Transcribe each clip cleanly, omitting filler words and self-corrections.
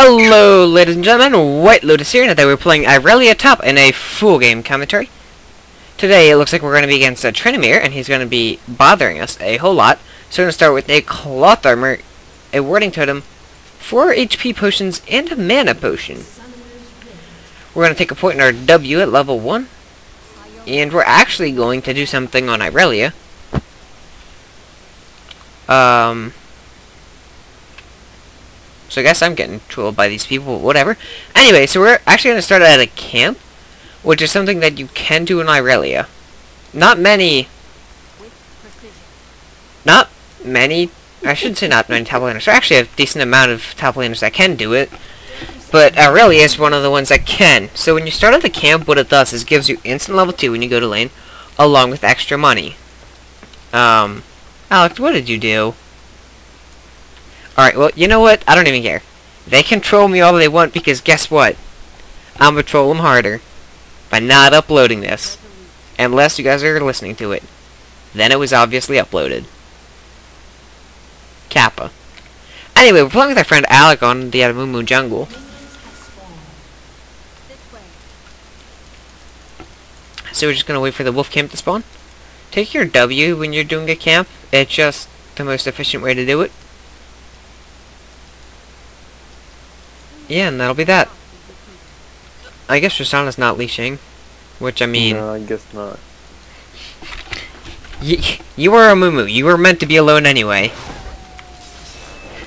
Hello, ladies and gentlemen, White Lotus here, and today we're playing Irelia top in a full game commentary. Today it looks like we're going to be against Trinamir, and he's going to be bothering us a whole lot. So we're going to start with a cloth armor, a warding totem, 4 HP potions, and a mana potion. We're going to take a point in our W at level 1, and we're actually going to do something on Irelia. So I guess I'm getting trolled by these people, whatever. Anyway, so we're actually going to start at a camp, which is something that you can do in Irelia. Not many, I shouldn't say not many top laners. There are actually a decent amount of top laners that can do it, but Irelia is one of the ones that can. So when you start at the camp, what it does is gives you instant level 2 when you go to lane, along with extra money. Alex, what did you do? Alright, well, you know what? I don't even care. They can troll me all they want, because guess what? I'm gonna troll them harder by not uploading this. Unless you guys are listening to it. Then it was obviously uploaded. Kappa. Anyway, we're playing with our friend Alec on the Adamumu jungle. So we're just gonna wait for the wolf camp to spawn. Take your W when you're doing a camp. It's just the most efficient way to do it. Yeah, and that'll be that. I guess Tristana's not leashing. Which, I mean... No, I guess not. You were a Mumu. You were meant to be alone anyway.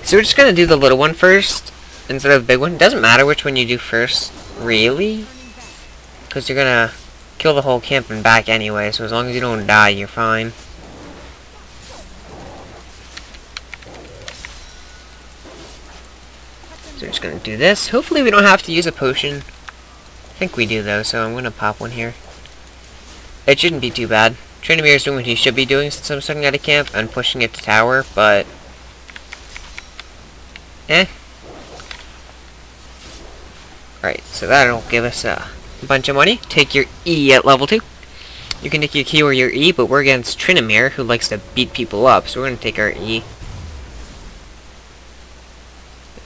So we're just gonna do the little one first, instead of the big one. It doesn't matter which one you do first, really. Because you're gonna kill the whole camp and back anyway, so as long as you don't die, you're fine. So we're just gonna do this. Hopefully we don't have to use a potion. I think we do though, so I'm gonna pop one here. It shouldn't be too bad. Trinamir is doing what he should be doing since I'm starting at a camp and pushing it to tower, but... Alright, so that'll give us a bunch of money. Take your E at level 2. You can take your Q or your E, but we're against Trinamir, who likes to beat people up, so we're gonna take our E.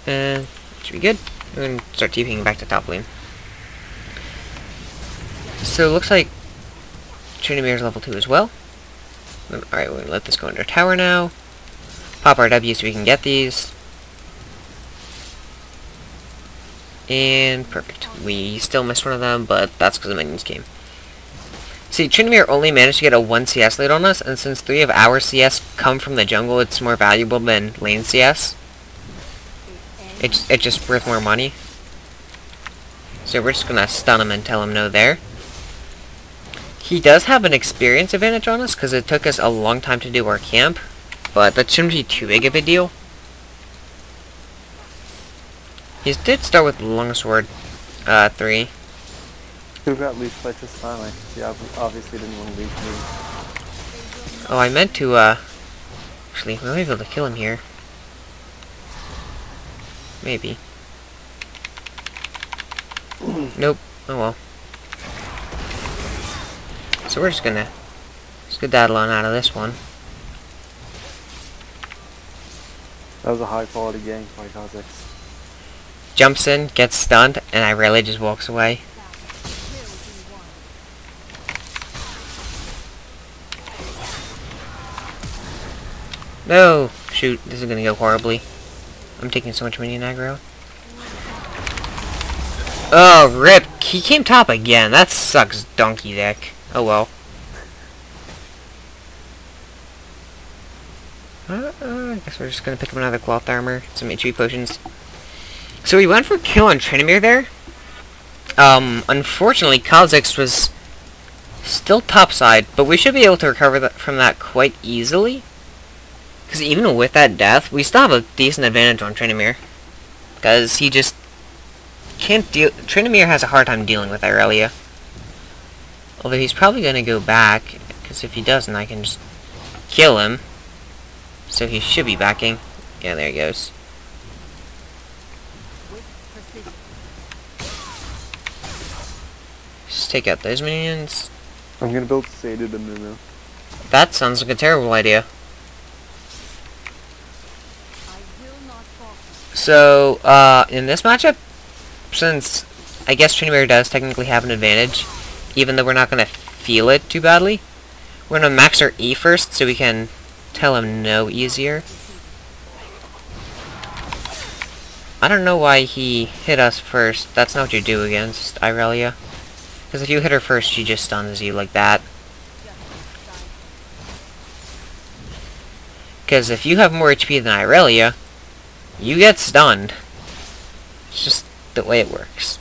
And... should be good. We're going to start TPing back to top lane. So it looks like Trinamir's level 2 as well. Alright, we're going to let this go under tower now. Pop our W so we can get these. And perfect. We still missed one of them, but that's because the minions came. See, Trinamir only managed to get a 1 CS lead on us, and since 3 of our CS come from the jungle, it's more valuable than lane CS. It's just worth more money. So we're just gonna stun him and tell him no there. He does have an experience advantage on us, because it took us a long time to do our camp. But that shouldn't be too big of a deal. He did start with longsword 3. Who got leashed by Tristana? She obviously didn't want to leave me. Oh, I meant to, actually, we might be able to kill him here. Maybe. Nope. Oh well. So we're just gonna skedaddle on out of this one. That was a high quality gang by Kazakhs. Jumps in, gets stunned, and Irelia just walks away. No! Shoot, this is gonna go horribly. I'm taking so much minion aggro. Oh, rip! He came top again. That sucks, donkey dick. Oh well. I guess we're just gonna pick up another cloth armor, some HP potions. So we went for kill on Trinamir there. Unfortunately, Kha'Zix was still topside, but we should be able to recover from that quite easily. Because even with that death, we still have a decent advantage on Trinamir. Because he just can't deal... Trinamir has a hard time dealing with Irelia. Although he's probably going to go back, because if he doesn't, I can just kill him. So he should be backing. Yeah, there he goes. Just take out those minions. I'm going to build Sadu to Mumu. That sounds like a terrible idea. So, in this matchup, since I guess Trinimir does technically have an advantage, even though we're not going to feel it too badly, we're going to max our E first so we can tell him no easier. I don't know why he hit us first. That's not what you do against Irelia. Because if you hit her first, she just stuns you like that. Because if you have more HP than Irelia, you get stunned. It's just the way it works.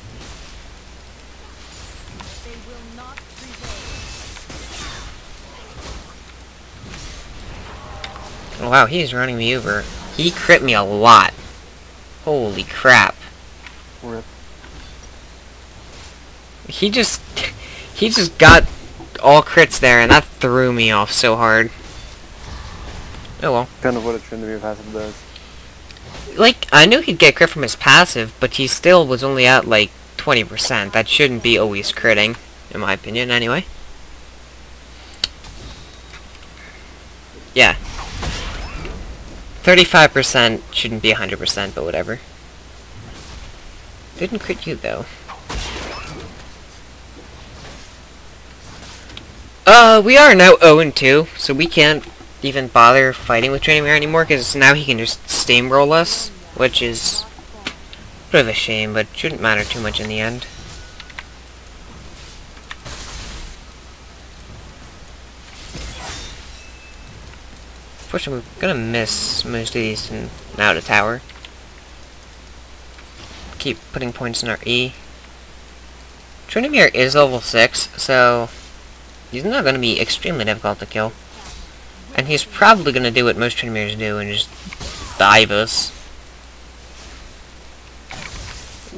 Oh wow, he's running me over. He crit me a lot. Holy crap. Rip. He just got all crits there, and that threw me off so hard. Oh well. Kind of what a Trinimir passive does. Like, I knew he'd get crit from his passive, but he still was only at, like, 20%. That shouldn't be always critting, in my opinion, anyway. Yeah. 35% shouldn't be 100%, but whatever. Didn't crit you, though. We are now 0-2, so we can't even bother fighting with Trinimir anymore, because now he can just steamroll us, which is a bit of a shame, but shouldn't matter too much in the end. Unfortunately, we're gonna miss most of these now to tower. Keep putting points in our E. Trinimir is level 6, so he's not gonna be extremely difficult to kill. And he's probably gonna do what most Trinimirs do and just dive us.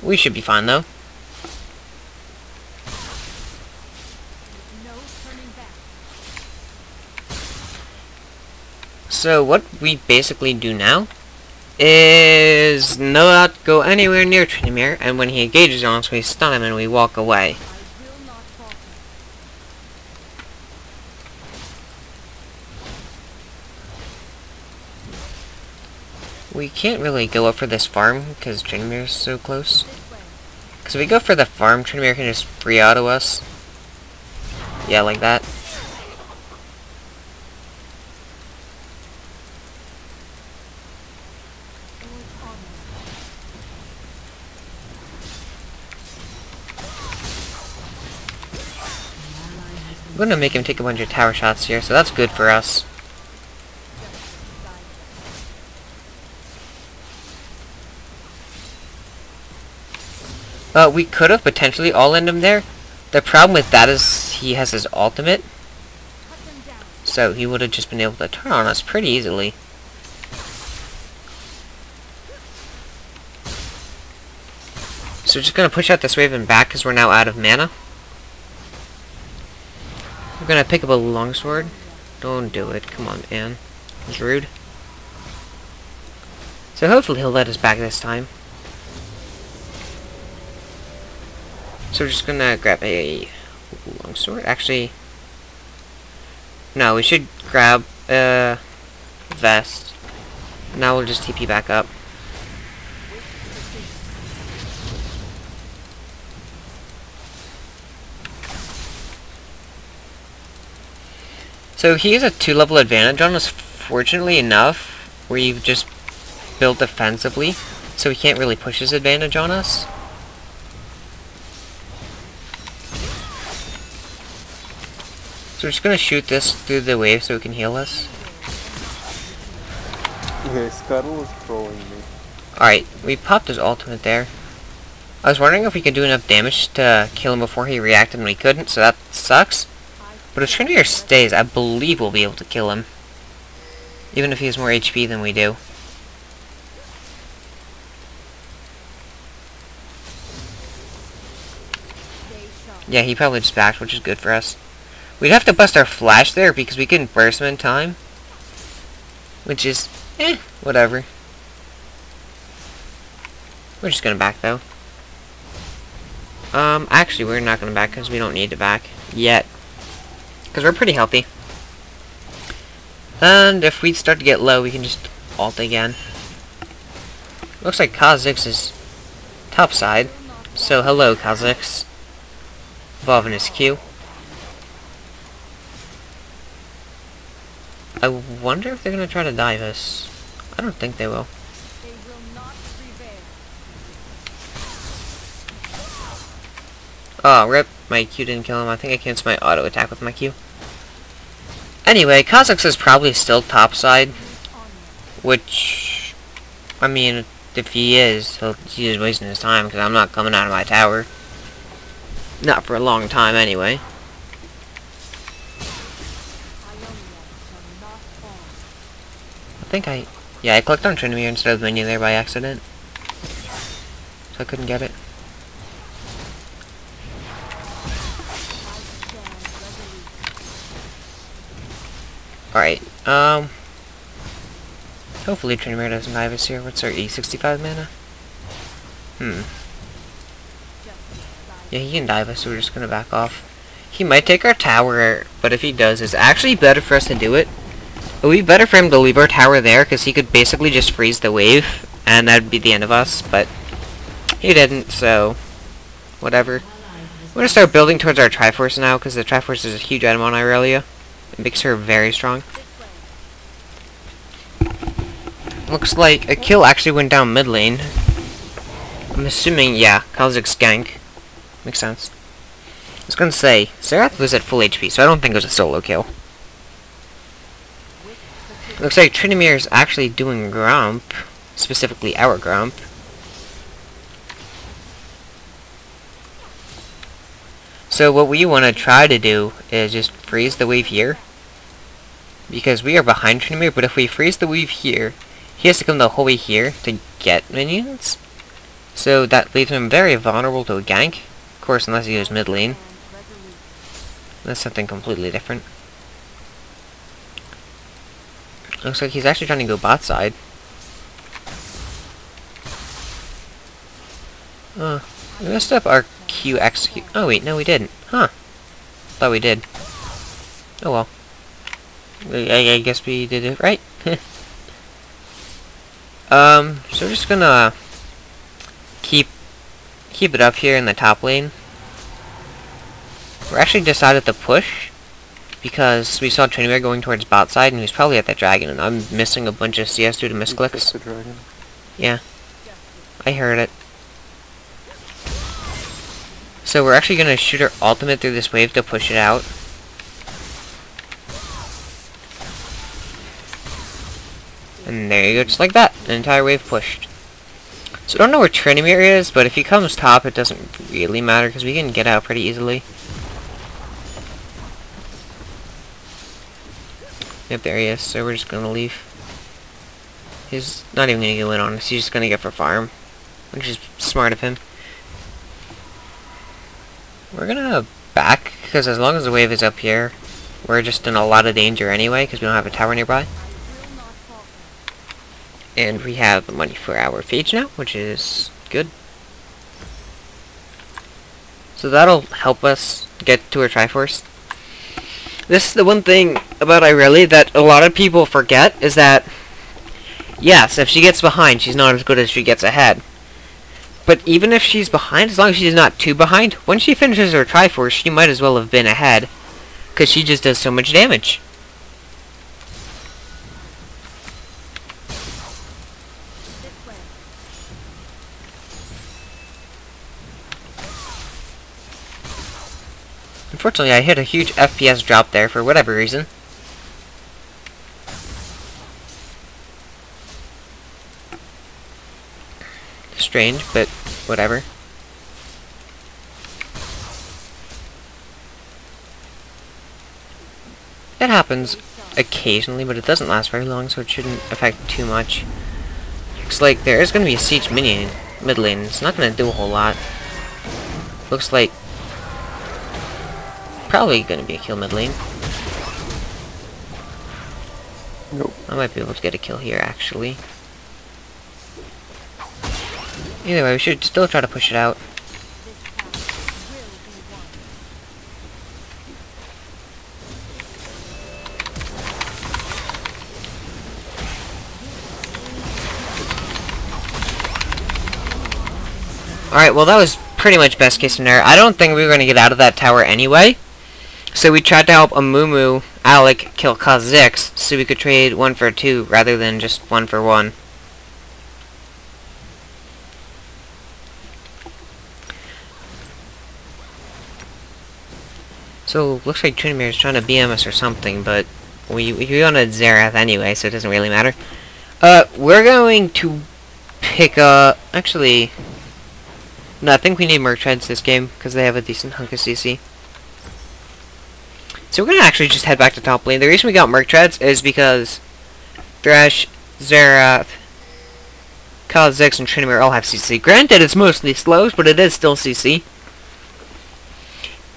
We should be fine though. So what we basically do now is not go anywhere near Trinimir, and when he engages on us, we stun him and we walk away. We can't really go up for this farm because Trinimir is so close. Because if we go for the farm, Trinimir can just free auto us. Yeah, like that. I'm gonna make him take a bunch of tower shots here, so that's good for us. We could have potentially all-end him there. The problem with that is he has his ultimate. So he would have just been able to turn on us pretty easily. So we're just going to push out this Raven back because we're now out of mana. We're going to pick up a longsword. Don't do it. Come on, man. It's rude. So hopefully he'll let us back this time. So we're just gonna grab a longsword. Actually, no, we should grab a vest. Now we'll just TP back up. So he has a 2-level advantage on us, fortunately enough. We've just built defensively, so he can't really push his advantage on us. So we're just gonna shoot this through the wave so it can heal us. Okay, Scuttle is trolling me. Alright, we popped his ultimate there. I was wondering if we could do enough damage to kill him before he reacted and we couldn't, so that sucks. But if Trinimir stays, I believe we'll be able to kill him. Even if he has more HP than we do. Yeah, he probably just backed, which is good for us. We'd have to bust our flash there because we couldn't burst him in time. Which is, whatever. We're just gonna back though. Actually we're not gonna back because we don't need to back yet. Because we're pretty healthy. And if we start to get low, we can just ult again. Looks like Kha'Zix is topside. So hello, Kha'Zix. Evolving his Q. I wonder if they're gonna try to dive us. I don't think they will. Oh, rip. My Q didn't kill him. I think I canceled my auto attack with my Q. Anyway, Kha'Zix is probably still topside. Which, I mean, if he is, he's wasting his time because I'm not coming out of my tower. Not for a long time anyway. I clicked on Trinimir instead of menu there by accident. So I couldn't get it. Alright, hopefully Trinimir doesn't dive us here. What's our E65 mana? Yeah, he can dive us, so we're just gonna back off. He might take our tower, but if he does, it's actually better for us to do it. It would be better for him to leave our tower there, because he could basically just freeze the wave, and that'd be the end of us, but he didn't, so whatever. We're gonna start building towards our Triforce now, because the Triforce is a huge item on Irelia. It makes her very strong. Looks like a kill actually went down mid lane. I'm assuming, yeah, Kha'Zix gank. Makes sense. I was gonna say, Serath was at full HP, so I don't think it was a solo kill. Looks like Trinimir is actually doing Grump, specifically our Grump. So what we want to try to do is just freeze the wave here. Because we are behind Trinimir, but if we freeze the wave here, he has to come the whole way here to get minions. So that leaves him very vulnerable to a gank. Of course, unless he goes mid lane. That's something completely different. Looks like he's actually trying to go bot side. We messed up our Q execute. Oh wait, no we didn't. Huh. Thought we did. Oh well. I guess we did it right. So we're just gonna keep it up here in the top lane. We're actually decided to push because we saw Trinimir going towards bot side and he was probably at that dragon, and I'm missing a bunch of CS due to misclicks. Yeah, I heard it. So we're actually gonna shoot our ultimate through this wave to push it out. And there you go, just like that. An entire wave pushed. So I don't know where Trinimir is, but if he comes top, it doesn't really matter because we can get out pretty easily. Yep, there he is. So we're just gonna leave. He's not even gonna go in on us. He's just gonna get for farm, which is smart of him. We're gonna back because as long as the wave is up here, we're just in a lot of danger anyway because we don't have a tower nearby. And we have money for our phage now, which is good. So that'll help us get to our Triforce. This is the one thing about Irelia that a lot of people forget, is that, yes, if she gets behind, she's not as good as she gets ahead. But even if she's behind, as long as she's not too behind, when she finishes her Triforce, she might as well have been ahead, because she just does so much damage. Unfortunately, I hit a huge FPS drop there for whatever reason. Strange, but whatever. It happens occasionally, but it doesn't last very long, so it shouldn't affect too much. Looks like there is going to be a siege minion mid lane. It's not going to do a whole lot. Looks like probably going to be a kill mid lane. Nope. I might be able to get a kill here, actually. Either way, we should still try to push it out. Alright, well that was pretty much best case scenario. I don't think we were going to get out of that tower anyway. So we tried to help Amumu, Alec, kill Kha'Zix so we could trade 1 for 2 rather than just 1 for 1. So, looks like Trinimir is trying to BM us or something, but we wanted Xerath anyway, so it doesn't really matter. We're going to pick up... Actually... No, I think we need Merc Treads this game, because they have a decent hunk of CC. So we're going to actually just head back to top lane. The reason we got Merc Treads is because Thresh, Xerath, Kha'Zix, and Trinimir all have CC. Granted, it's mostly slows, but it is still CC.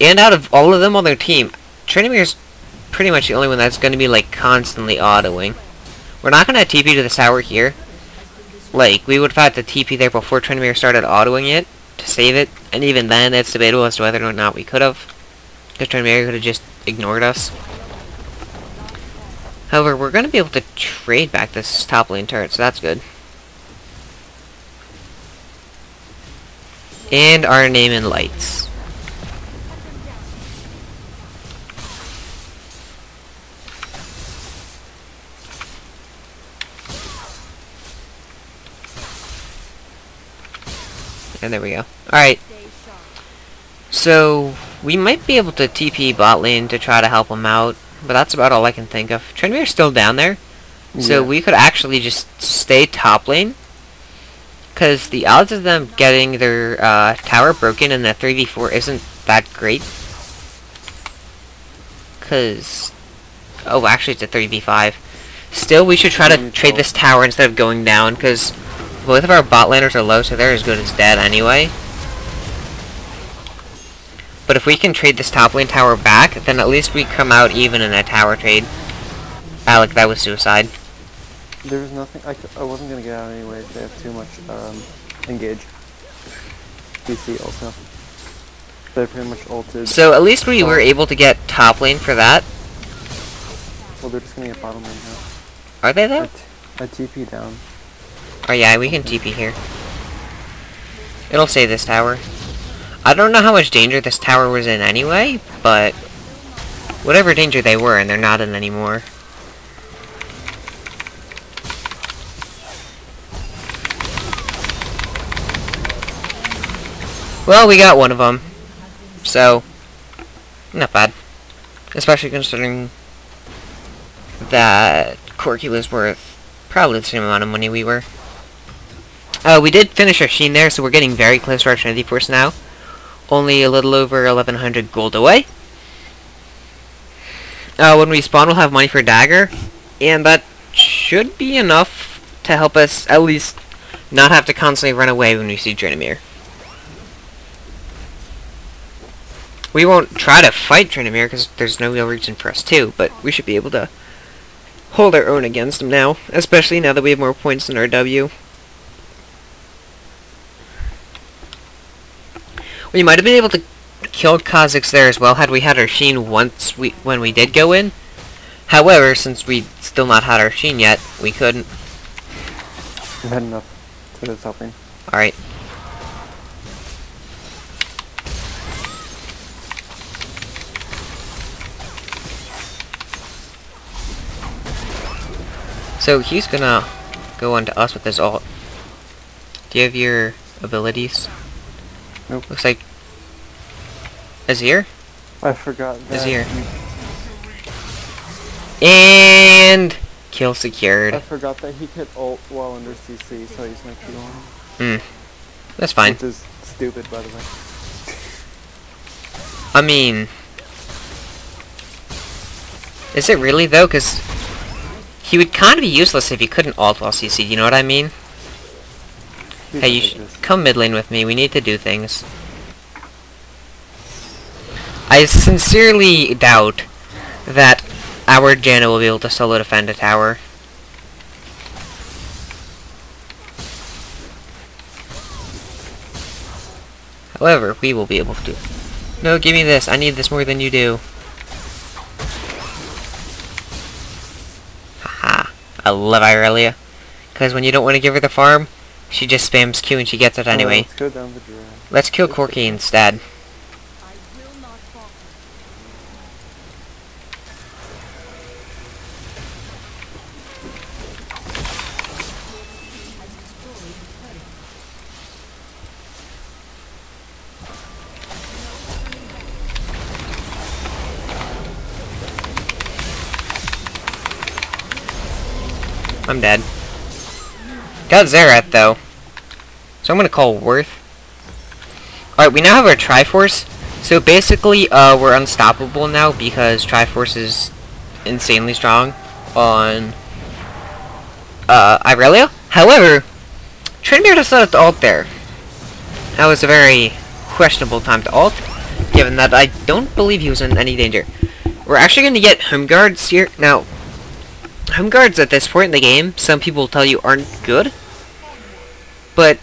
And out of all of them on their team, Trinimir's pretty much the only one that's going to be, like, constantly autoing. We're not going to TP to the tower here. Like, we would have had to TP there before Trinimir started autoing it to save it. And even then, it's debatable as to whether or not we could have. Because Trinimir could have just ignored us. However, we're going to be able to trade back this top lane turret, so that's good. And our name in lights. And there we go. Alright. So, we might be able to TP bot lane to try to help him out. But that's about all I can think of. Trinimir's still down there. So we could actually just stay top lane. Because the odds of them getting their tower broken in a 3v4 isn't that great. Because... Oh, actually it's a 3v5. Still, we should try to trade this tower instead of going down. Because both of our bot laners are low, so they're as good as dead anyway. But if we can trade this top lane tower back, then at least we come out even in a tower trade. Alec, that was suicide. There was nothing, I wasn't going to get out anyways, they have too much, engage. DC also. They're pretty much ulted. So at least we were able to get top lane for that. Well, they're just going to get bottom lane now. Are they though? I TP down. Oh yeah, we can TP here. It'll save this tower. I don't know how much danger this tower was in anyway, but whatever danger they were in, they're not in anymore. Well, we got one of them, so not bad. Especially considering that Corki was worth probably the same amount of money we were. We did finish our Sheen there, so we're getting very close to our Trinity Force now. Only a little over 1100 gold away. When we spawn, we'll have money for Dagger, and that should be enough to help us at least not have to constantly run away when we see Trinimir. We won't try to fight Trinimir because there's no real reason for us to, but we should be able to hold our own against him now, especially now that we have more points than our W. We might have been able to kill Kha'Zix there as well had we had our Sheen once when we did go in. However, since we still not had our Sheen yet, we couldn't. We had enough to this helping. Alright. So he's gonna go on to us with his ult. Do you have your abilities? Nope. Looks like Azir? I forgot that. Azir. And kill secured. I forgot that he could ult while under CC, so he's my Q on. That's fine. Which is stupid, by the way. I mean, is it really though? Because he would kind of be useless if he couldn't ult while CC. You know what I mean? Hey, you should come mid lane with me. We need to do things. I sincerely doubt that our Janna will be able to solo defend a tower. However, we will be able to. No, give me this. I need this more than you do. Haha. I love Irelia. Because when you don't want to give her the farm, She just spams Q and she gets it anyway. Let's go down the drain. Let's kill Corky instead. I'm dead. Got Zerath though. So I'm gonna call Worth. Alright, we now have our Triforce. So basically, we're unstoppable now because Triforce is insanely strong on Irelia. However, Trinmere decided not to ult there. That was a very questionable time to ult, given that I don't believe he was in any danger. We're actually going to get Home Guards here. Now, Home Guards at this point in the game, some people tell you aren't good. But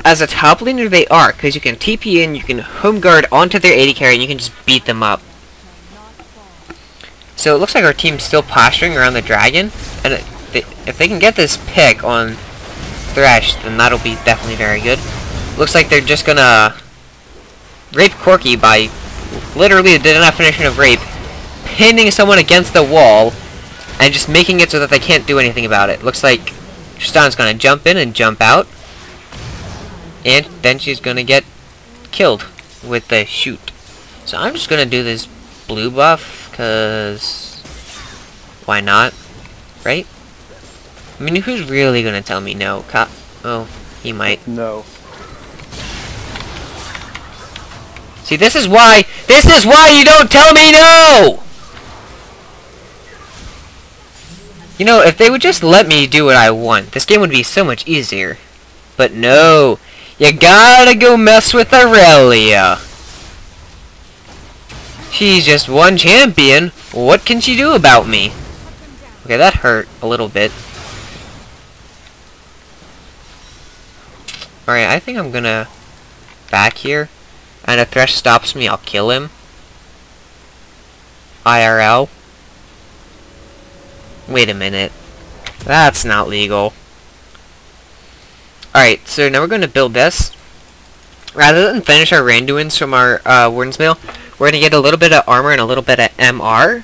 as a top laner, they are, because you can TP in, you can Home Guard onto their AD carry, and you can just beat them up. So it looks like our team's still posturing around the dragon, and if they can get this pick on Thresh, then that'll be definitely very good. Looks like they're just gonna rape Corky by literally the definition of rape, pinning someone against the wall, and just making it so that they can't do anything about it. Looks like Tristan's gonna jump in and jump out. And then she's gonna get killed with the shoot. So I'm just gonna do this blue buff, cause why not? Right? I mean, who's really gonna tell me no? Oh, he might. No. See, this is why you don't tell me no! You know, if they would just let me do what I want, this game would be so much easier. But no, you gotta go mess with Irelia. She's just one champion. What can she do about me? Okay, that hurt a little bit. Alright, I think I'm gonna back here. And if Thresh stops me, I'll kill him. IRL. Wait a minute. That's not legal. Alright, so now we're going to build this. Rather than finish our Randuins from our Warden's Mail, we're going to get a little bit of armor and a little bit of MR.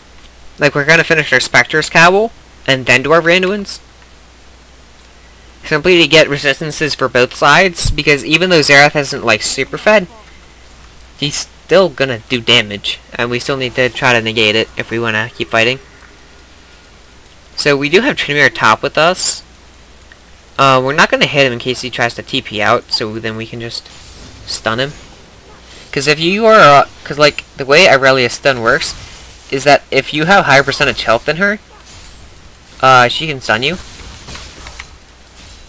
Like, we're going to finish our Spectre's Cowl, and then do our Randuins. Simply to get resistances for both sides, because even though Zerath isn't, like, super fed, he's still going to do damage. And we still need to try to negate it if we want to keep fighting. So we do have Trinmere top with us. We're not going to hit him in case he tries to TP out, so then we can just stun him. Because if you are, because like, the way Irelia's stun works, is that if you have higher percentage health than her, she can stun you.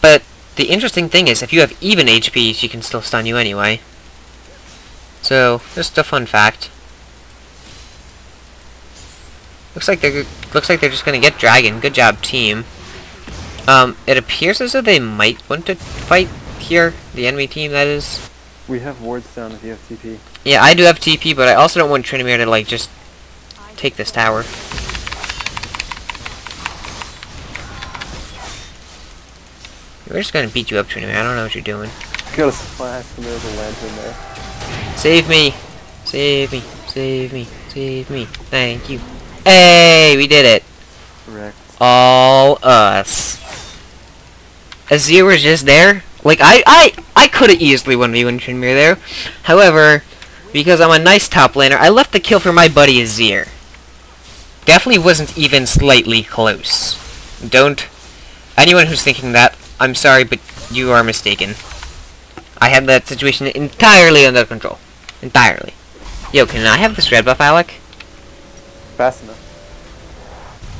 But the interesting thing is, if you have even HP, she can still stun you anyway. So, just a fun fact. Looks like they're just gonna get Dragon. Good job, team. It appears as though they might want to fight here. The enemy team, that is. We have wards down if you have TP. Yeah, I do have TP, but I also don't want Trinmere to, like, just take this tower. We're just gonna beat you up, Trinmere. I don't know what you're doing. Got a splash and there's a lantern there. Save me! Save me! Save me! Save me! Thank you. Hey! We did it! Correct. All us. Azir was just there. Like, I could have easily 1v1 Trinmere there. However, because I'm a nice top laner, I left the kill for my buddy Azir. Definitely wasn't even slightly close. Anyone who's thinking that, I'm sorry, but you are mistaken. I had that situation entirely under control. Entirely. Yo, can I have this red buff, Alec? Fast enough.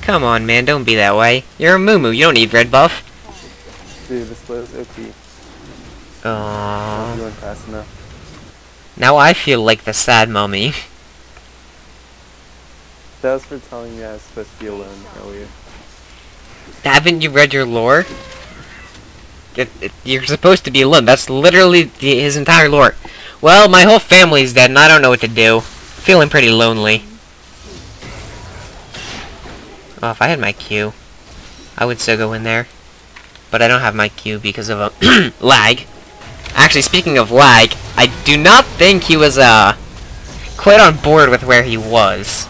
Come on, man, don't be that way. You're a moo-moo, you don't need red buff. Dude, this flow's OP. Aww. You went fast enough. Now I feel like the sad mummy. That was for telling me I was supposed to be alone earlier. Haven't you read your lore? You're supposed to be alone. That's literally his entire lore. Well, my whole family's dead and I don't know what to do. Feeling pretty lonely. Oh, if I had my Q, I would still go in there. but I don't have my Q because of lag. Actually, speaking of lag, I do not think he was quite on board with where he was,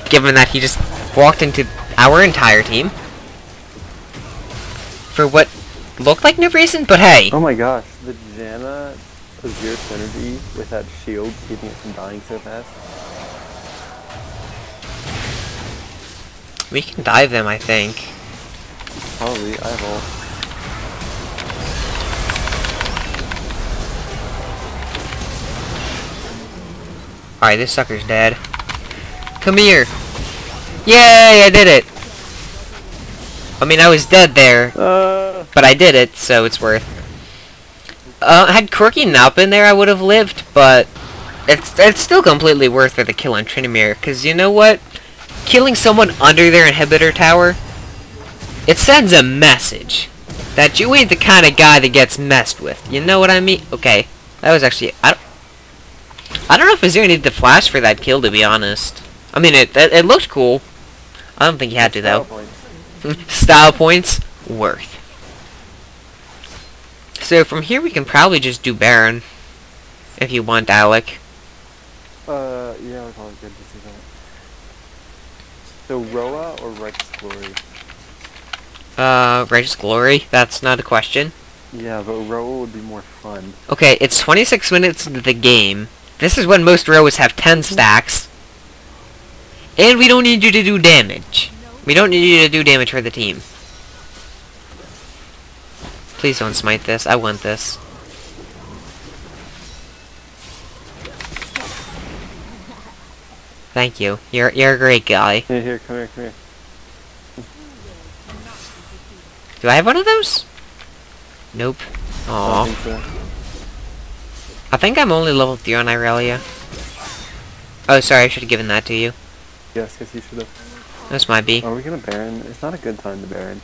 given that he just walked into our entire team for what looked like no reason, but hey. Oh my gosh, the Janna Azure synergy with that shield keeping it from dying so fast. We can dive them, I think. Probably, I have ult. Alright, this sucker's dead. Come here! Yay, I did it! I mean, I was dead there, but I did it, so it's worth. Had Corky not been there, I would have lived, but it's still completely worth for the kill on Tryndamere, because you know what? Killing someone under their inhibitor tower, it sends a message that you ain't the kind of guy that gets messed with. You know what I mean? Okay, that was actually... I don't know if Azure needed to flash for that kill, to be honest. I mean, it looked cool. I don't think he had to, though. Style points, worth. So from here we can probably just do Baron, if you want, Alec. Yeah, we're probably good to do that. So Roa or Righteous Glory? Righteous Glory, that's not a question. Yeah, but Roa would be more fun. Okay, it's 26 minutes into the game. This is when most Roas have 10 stacks. And we don't need you to do damage. We don't need you to do damage for the team. Please don't smite this. I want this. Thank you. You're a great guy. Here, come here, come here. Do I have one of those? Nope. Aww. I think I'm only level 3 on Irelia. Oh, sorry, I should have given that to you. Yes, you should have. This might be. Are we gonna Baron? It's not a good time to Baron.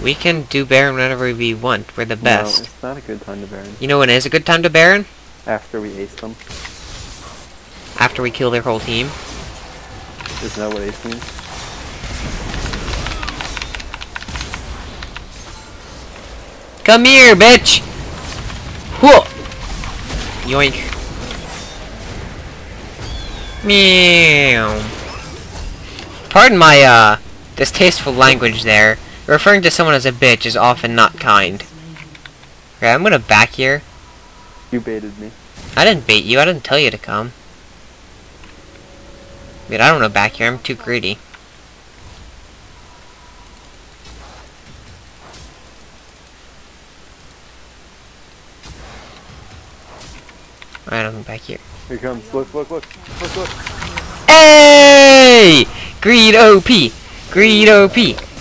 We can do Baron whenever we want. We're the best. No, it's not a good time to Baron. You know when is a good time to Baron? After we ace them. After we kill their whole team. Isn't that what ace means? Come here, bitch! Whoa! Yoink. Meow. Pardon my, distasteful language there. Referring to someone as a bitch is often not kind. Okay, I'm gonna back here. You baited me. I didn't bait you, I didn't tell you to come. Wait, I don't wanna back here, I'm too greedy. Alright, I'm back here. Here he comes. Look. Hey! Greed OP! Greed OP!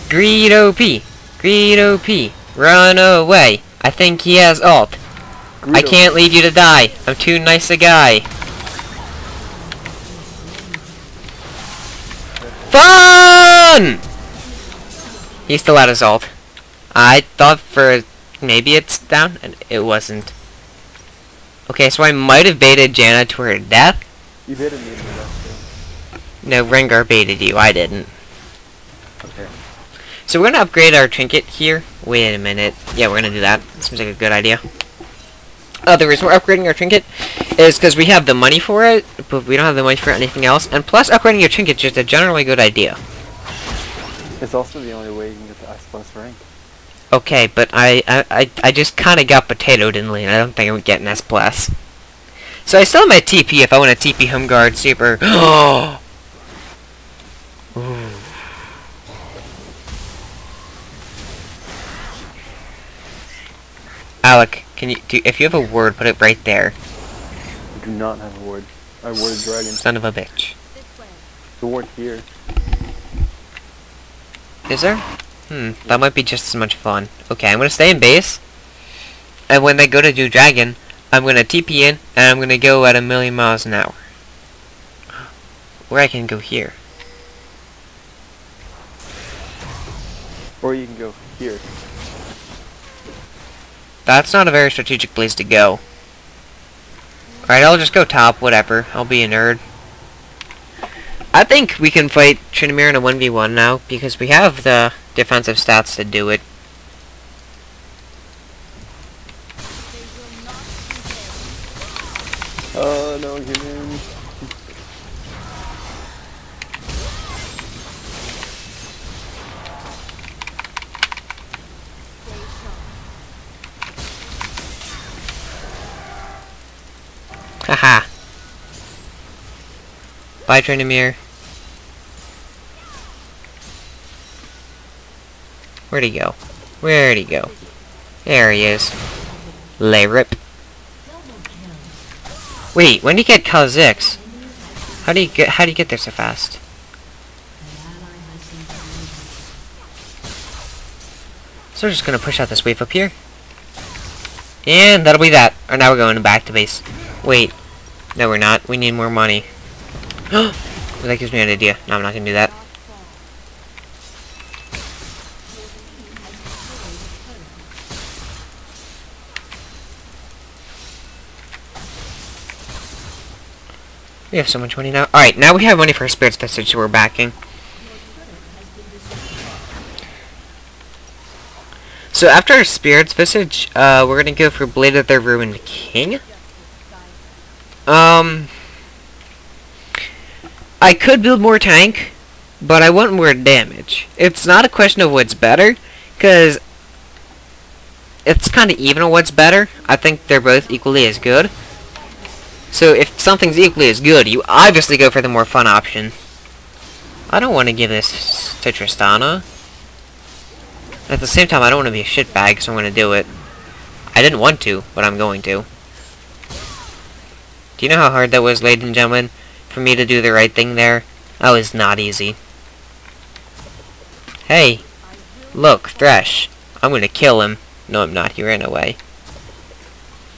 Greed OP! Greed OP! Run away! I think he has ult. I can't leave you to die. I'm too nice a guy. Fun! He still had his ult. I thought for maybe it's down, and it wasn't. Okay, so I might have baited Janna to her death. You baited me to her death too. No, Rengar baited you. I didn't. Okay. So we're gonna upgrade our trinket here. Wait a minute. Yeah, we're gonna do that. Seems like a good idea. The reason we're upgrading our trinket is because we have the money for it, but we don't have the money for anything else. And plus, upgrading your trinket is just a generally good idea. It's also the only way you can get the S+ rank. Okay, but I just kind of got potatoed in lane. I don't think I'm getting S+. So I still have my TP if I want to TP home guard super. Alec, can you if you have a word, put it right there. I do not have a ward. I warded dragon. Son of a bitch. The ward here. Is there? That might be just as much fun. Okay, I'm gonna stay in base. And when they go to do dragon, I'm gonna TP in, and I'm gonna go at 1,000,000 miles an hour. Or I can go here. Or you can go here. That's not a very strategic place to go. Alright, I'll just go top, whatever. I'll be a nerd. I think we can fight Tryndamere in a 1v1 now, because we have the defensive stats to do it. Oh no, human. Haha. Bye, Trinamir. Where'd he go? Where'd he go? There he is. Layrip. Wait, when did you get Kha'Zix? How do you get there so fast? So we're just gonna push out this wave up here. And that'll be that. Or now we're going back to base. Wait. No, we're not. We need more money. Well, that gives me an idea. No, I'm not gonna do that. We have so much money now. Alright, now we have money for Spirit's Visage, so we're backing. So after our Spirit's Visage, we're gonna go for Blade of the Ruined King. I could build more tank, but I want more damage. It's not a question of what's better, because it's kind of even on what's better. I think they're both equally as good. So if something's equally as good, you obviously go for the more fun option. I don't want to give this to Tristana. At the same time, I don't want to be a shitbag, so I'm going to do it. I didn't want to, but I'm going to. Do you know how hard that was, ladies and gentlemen? For me to do the right thing there? That was not easy. Hey! Look, Thresh. I'm going to kill him. No, I'm not. He ran away.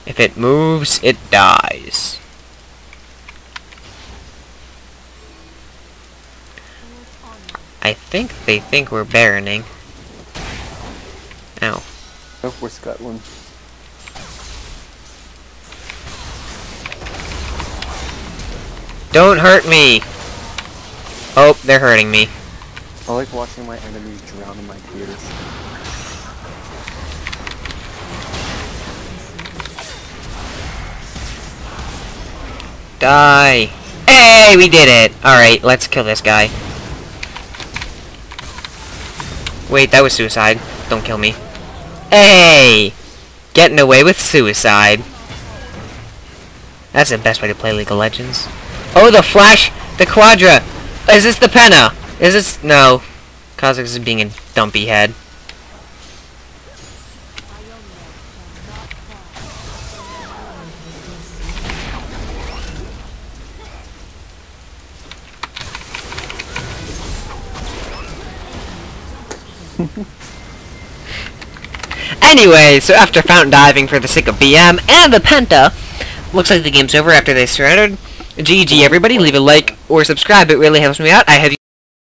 If it moves, it dies. I think they think we're Baroning. Ow. Nope, we're Scotland. Don't hurt me! Oh, they're hurting me. I like watching my enemies drown in my tears. Die! Hey, we did it! Alright, let's kill this guy. Wait, that was suicide. Don't kill me. Hey! Getting away with suicide. That's the best way to play League of Legends. Oh, the Flash! The Quadra! Is this the Penna? Is this... No. Kha'Zix is being a dumpy head. Anyway, so after fountain diving for the sake of BM and the Penta, looks like the game's over after they surrendered. GG everybody, leave a like or subscribe, it really helps me out. I have